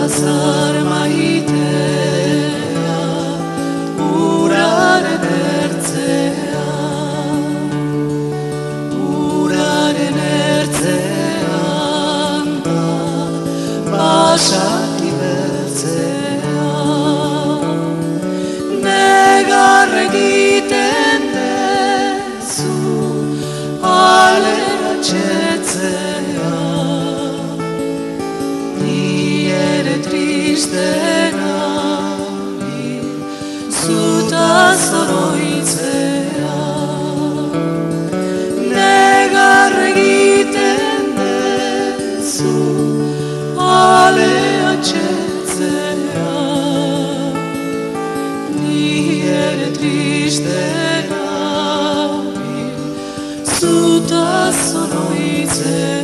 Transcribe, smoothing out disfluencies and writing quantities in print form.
Zar maitea, uraren ertzean da, basati bertzea. Negar egiten dezu, alera txetzea, triste nabil, zutaz oroitzea. Negar egiten dezu, alea txetzea. Ni ere triste nabil, zutaz oroitzea.